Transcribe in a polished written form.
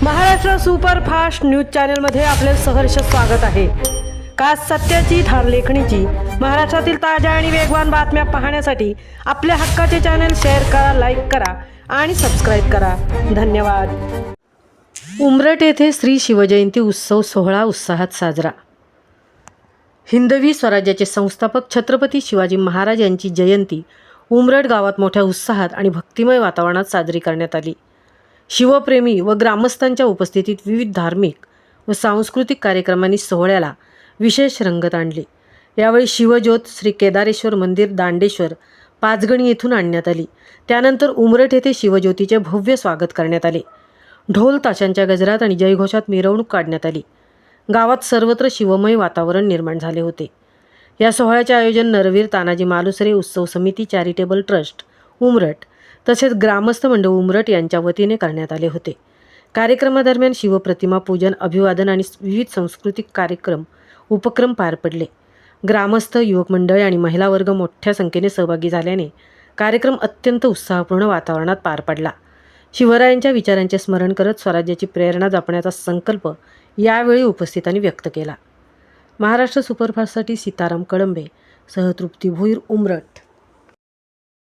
Maharashtra superfast news चॅनलमध्ये आपले सहर्ष स्वागत आहे। का सत्याची धार लेखणीची महाराष्ट्रातील ताज्या आणि वेगवान बातम्या पाहण्यासाठी आपल्या हक्काचे चॅनल शेअर करा, लाईक करा आणि सबस्क्राईब करा। धन्यवाद। उमरठ येथे श्री शिवजयंती उत्सव सोहळा उत्साहात साजरा। हिंदवी स्वराज्याचे संस्थापक छत्रपती शिवाजी महाराज यांची जयंती उमरठ गावात मोठ्या उत्साहात आणि भक्तिमय वातावरणात साजरी करण्यात आली। शिवप्रेमी व ग्रामस्थांच्या उपस्थितीत विविध धार्मिक व सांस्कृतिक कार्यक्रमांनी सोहळ्याला विशेष रंगत आणली। यावेळी शिवज्योत श्री केदारेश्वर मंदिर दांडेश्वर पाचगणी येथून आणण्यात आली। त्यानंतर उमरठ येथे शिवज्योतीचे भव्य स्वागत करण्यात आले। ढोल ताशांच्या गजरात आणि जयघोषात मिरवणूक काढण्यात आली। गावात सर्वत्र शिवमय वातावरण निर्माण झाले होते। या सोहळ्याचे आयोजन नरवीर तानाजी मालुसरे उत्सव समिती चॅरिटेबल ट्रस्ट उमरठ तसेच ग्रामस्थ मंडळ उमरठ यांच्या वतीने करण्यात आले होते। कार्यक्रमादरम्यान शिवप्रतिमा पूजन, अभिवादन आणि विविध सांस्कृतिक उपक्रम पार पडले। ग्रामस्थ, युवक मंडळ आणि महिला वर्ग मोठ्या संख्येने सहभागी झाल्याने कार्यक्रम अत्यंत उत्साहपूर्ण वातावरणात पार पडला। शिवरायांच्या विचारांचे स्मरण करत स्वराज्याची प्रेरणा जपण्याचा संकल्प यावेळी उपस्थितांनी व्यक्त केला। महाराष्ट्र सुपरफास्टसाठी सीताराम कळंबे सह तृप्ती भोईर, उमरठ।